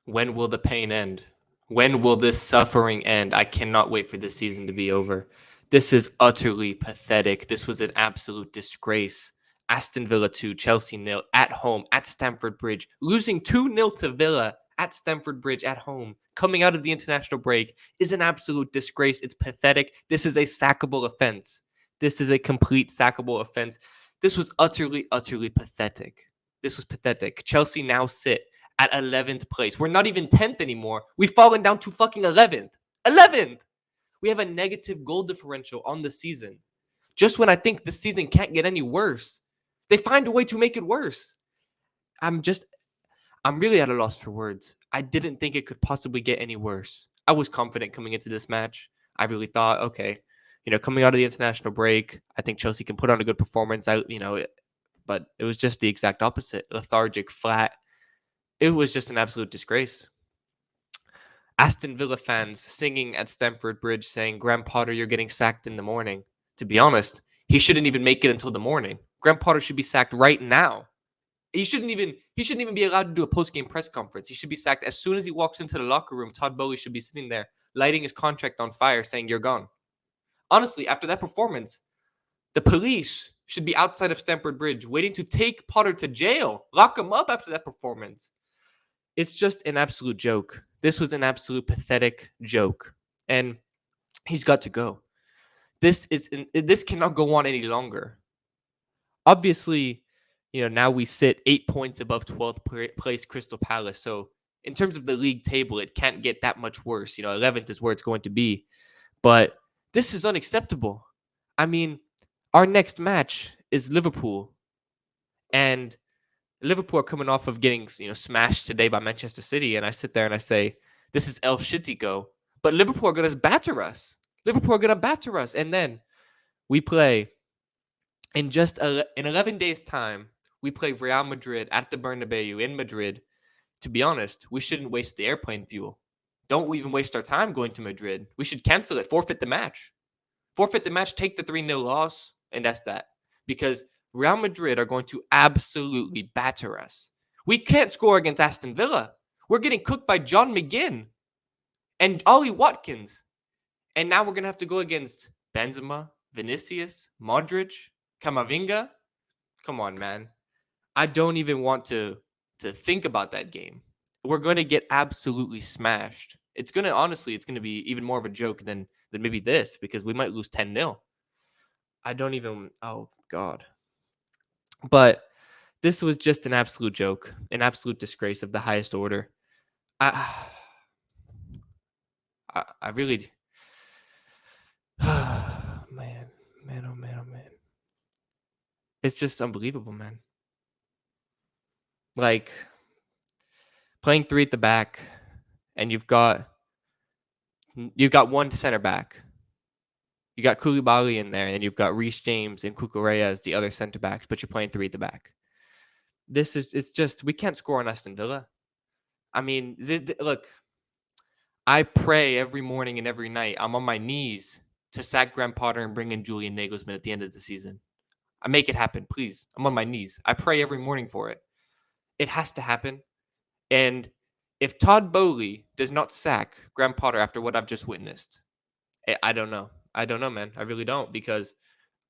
When will the pain end? When will this suffering end? I cannot wait for this season to be over. This is utterly pathetic. This was an absolute disgrace. Aston Villa 2, Chelsea 0 at home at Stamford Bridge, losing 2-0 to Villa at Stamford Bridge at home, coming out of the international break is an absolute disgrace. It's pathetic. This is a sackable offense. This is a complete sackable offense. This was utterly, utterly pathetic. This was pathetic. Chelsea now sit at 11th place. We're not even 10th anymore. We've fallen down to fucking 11th. 11th! We have a negative goal differential on the season. Just when I think the season can't get any worse, they find a way to make it worse. I'm really at a loss for words. I didn't think it could possibly get any worse. I was confident coming into this match. I really thought, okay, coming out of the international break, I think Chelsea can put on a good performance. But it was just the exact opposite. Lethargic, flat. It was just an absolute disgrace. Aston Villa fans singing at Stamford Bridge saying, Graham Potter, you're getting sacked in the morning. To be honest, he shouldn't even make it until the morning. Graham Potter should be sacked right now. He shouldn't even be allowed to do a post-game press conference. He should be sacked as soon as he walks into the locker room. Todd Boehly should be sitting there, lighting his contract on fire, saying, you're gone. Honestly, after that performance, the police should be outside of Stamford Bridge waiting to take Potter to jail, lock him up after that performance. It's just an absolute joke. This was an absolute pathetic joke. And he's got to go. This cannot go on any longer. Obviously, now we sit 8 points above 12th place Crystal Palace. So in terms of the league table, it can't get that much worse. 11th is where it's going to be. But this is unacceptable. I mean, our next match is Liverpool. And Liverpool are coming off of getting, smashed today by Manchester City. And I sit there and I say, this is El Shittico. But Liverpool are going to batter us. And then we play in 11 days' time. We play Real Madrid at the Bernabeu in Madrid. To be honest, we shouldn't waste the airplane fuel. Don't even waste our time going to Madrid. We should cancel it. Forfeit the match. Take the 3-0 loss, and that's that. Because Real Madrid are going to absolutely batter us. We can't score against Aston Villa. We're getting cooked by John McGinn and Ollie Watkins. And now we're going to have to go against Benzema, Vinicius, Modric, Camavinga. Come on, man. I don't even want to think about that game. We're going to get absolutely smashed. It's going to be even more of a joke than maybe this, because we might lose 10-0. Oh, God. But this was just an absolute joke, an absolute disgrace of the highest order. I really... man. It's just unbelievable, man. Like, playing 3 at the back, and you've got one center back. You got Koulibaly in there, and you've got Reece James and Cucurella as the other center backs, but you're playing 3 at the back. We can't score on Aston Villa. I mean, look, I pray every morning and every night. I'm on my knees to sack Graham Potter and bring in Julian Nagelsmann at the end of the season. I make it happen, please. I'm on my knees. I pray every morning for it. It has to happen. And if Todd Boehly does not sack Graham Potter after what I've just witnessed, I don't know. I don't know, man. I really don't, because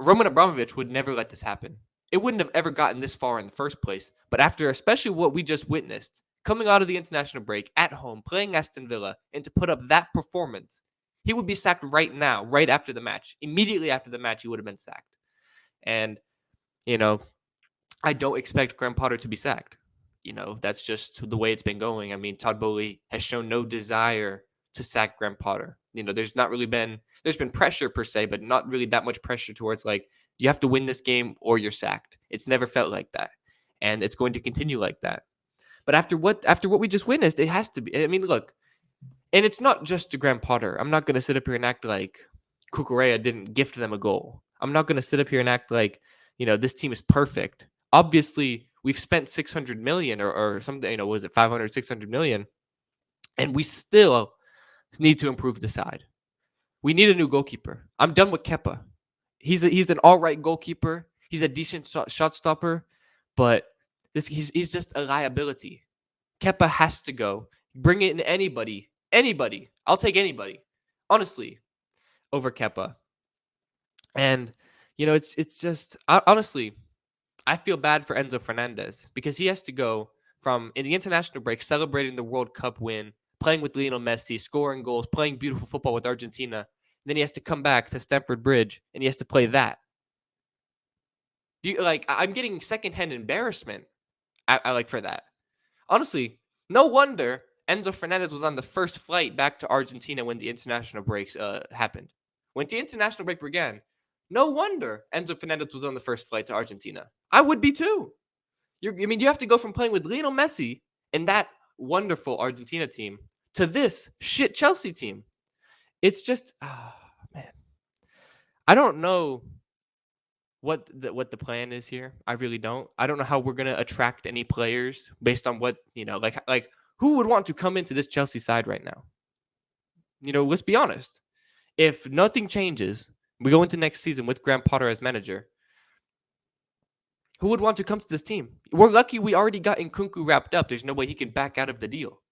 Roman Abramovich would never let this happen. It wouldn't have ever gotten this far in the first place. But after especially what we just witnessed, coming out of the international break at home, playing Aston Villa, and to put up that performance, he would be sacked right now, right after the match. Immediately after the match, he would have been sacked. And, I don't expect Graham Potter to be sacked. That's just the way it's been going. I mean, Todd Boehly has shown no desire to sack Graham Potter. There's been pressure per se, but not really that much pressure towards like, you have to win this game or you're sacked. It's never felt like that. And it's going to continue like that. But after what we just witnessed, it has to be. I mean, look, and it's not just to Graham Potter. I'm not going to sit up here and act like Cucurella didn't gift them a goal. I'm not going to sit up here and act like, this team is perfect. Obviously, we've spent 600 million or something, was it 500, 600 million? And we still need to improve the side. We need a new goalkeeper. I'm done with Kepa. He's an all right goalkeeper. He's a decent shot stopper, but he's just a liability. Kepa has to go. Bring in anybody. Anybody. I'll take anybody. Honestly, over Kepa. And it's just honestly, I feel bad for Enzo Fernandez because he has to go from in the international break celebrating the World Cup win, playing with Lionel Messi, scoring goals, playing beautiful football with Argentina. And then he has to come back to Stamford Bridge and he has to play that. I'm getting secondhand embarrassment. I like for that. Honestly, no wonder Enzo Fernandez was on the first flight back to Argentina when the international breaks happened. When the international break began, no wonder Enzo Fernandez was on the first flight to Argentina. I would be too. You have to go from playing with Lionel Messi and that wonderful Argentina team to this shit Chelsea team. It's just, man, I don't know what the plan is here. I really don't. I don't know how we're gonna attract any players based on what like who would want to come into this Chelsea side right now. Let's be honest. If nothing changes, we go into next season with Graham Potter as manager. Who would want to come to this team? We're lucky we already got Nkunku wrapped up. There's no way he can back out of the deal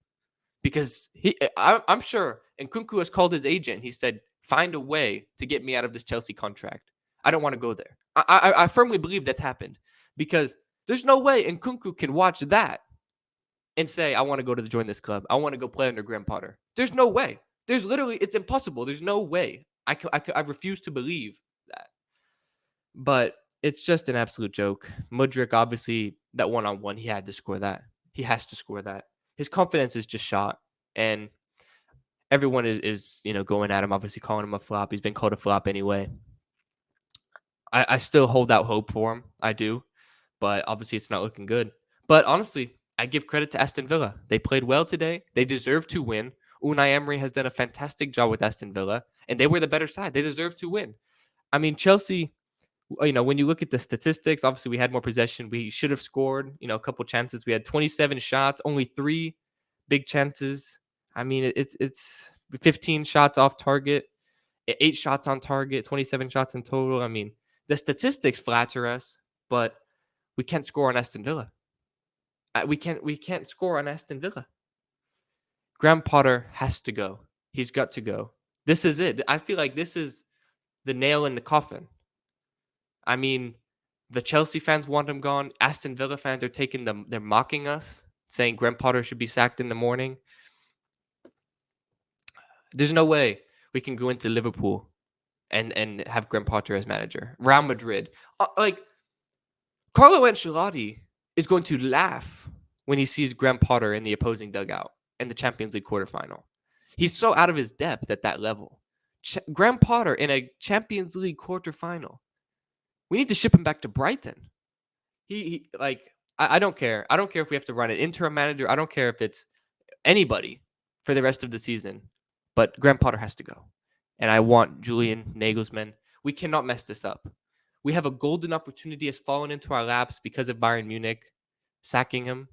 because I'm sure Nkunku has called his agent. He said, "Find a way to get me out of this Chelsea contract. I don't want to go there." I firmly believe that's happened because there's no way Nkunku can watch that and say, "I want to go to join this club. I want to go play under Graham Potter." There's no way. It's impossible. There's no way. I refuse to believe that. But it's just an absolute joke. Mudryk, obviously, that one-on-one, he had to score that. He has to score that. His confidence is just shot, and everyone is going at him, obviously calling him a flop. He's been called a flop anyway. I still hold out hope for him. I do, but obviously it's not looking good. But honestly, I give credit to Aston Villa. They played well today. They deserve to win. Unai Emery has done a fantastic job with Aston Villa, and they were the better side. They deserve to win. I mean, Chelsea, when you look at the statistics, obviously we had more possession. We should have scored, a couple chances. We had 27 shots, only 3 big chances. I mean, it's 15 shots off target, 8 shots on target, 27 shots in total. I mean, the statistics flatter us, but we can't score on Aston Villa. We can't score on Aston Villa. Graham Potter has to go. He's got to go. This is it. I feel like this is the nail in the coffin. I mean, the Chelsea fans want him gone. Aston Villa fans are taking them. They're mocking us, saying Graham Potter should be sacked in the morning. There's no way we can go into Liverpool and have Graham Potter as manager. Real Madrid, Carlo Ancelotti is going to laugh when he sees Graham Potter in the opposing dugout in the Champions League quarterfinal. He's so out of his depth at that level. Graham Potter in a Champions League quarterfinal. We need to ship him back to Brighton. I don't care. I don't care if we have to run an interim manager. I don't care if it's anybody for the rest of the season. But Graham Potter has to go. And I want Julian Nagelsmann. We cannot mess this up. We have a golden opportunity has fallen into our laps because of Bayern Munich sacking him.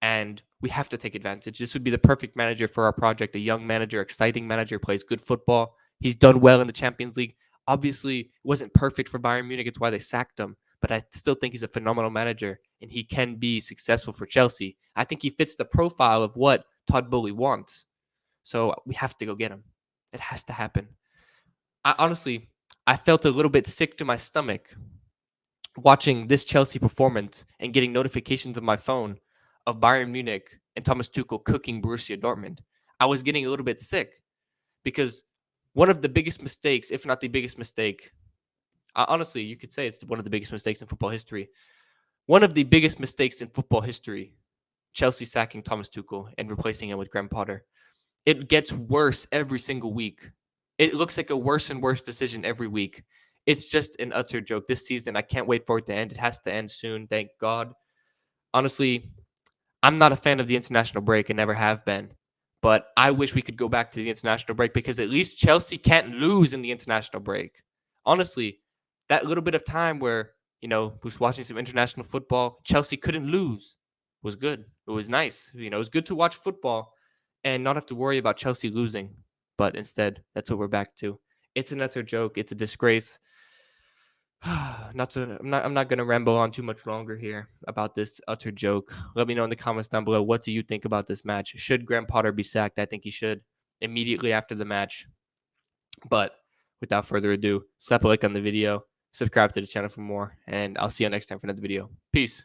And we have to take advantage. This would be the perfect manager for our project. A young manager, exciting manager, plays good football. He's done well in the Champions League. Obviously, it wasn't perfect for Bayern Munich. It's why they sacked him. But I still think he's a phenomenal manager, and he can be successful for Chelsea. I think he fits the profile of what Todd Bowley wants. So we have to go get him. It has to happen. I felt a little bit sick to my stomach watching this Chelsea performance and getting notifications on my phone of Bayern Munich and Thomas Tuchel cooking Borussia Dortmund. I was getting a little bit sick because one of the biggest mistakes, if not the biggest mistake, honestly, you could say it's one of the biggest mistakes in football history. One of the biggest mistakes in football history, Chelsea sacking Thomas Tuchel and replacing him with Graham Potter. It gets worse every single week. It looks like a worse and worse decision every week. It's just an utter joke. This season, I can't wait for it to end. It has to end soon, thank God. Honestly, I'm not a fan of the international break and never have been. But I wish we could go back to the international break because at least Chelsea can't lose in the international break. Honestly, that little bit of time where, was watching some international football, Chelsea couldn't lose was good. It was nice. It was good to watch football and not have to worry about Chelsea losing. But instead, that's what we're back to. It's an utter joke. It's a disgrace. I'm not gonna ramble on too much longer here about this utter joke. Let me know in the comments down below, what do you think about this match? Should Graham Potter be sacked? I think he should immediately after the match. But without further ado, slap a like on the video, subscribe to the channel for more, and I'll see you next time for another video. Peace.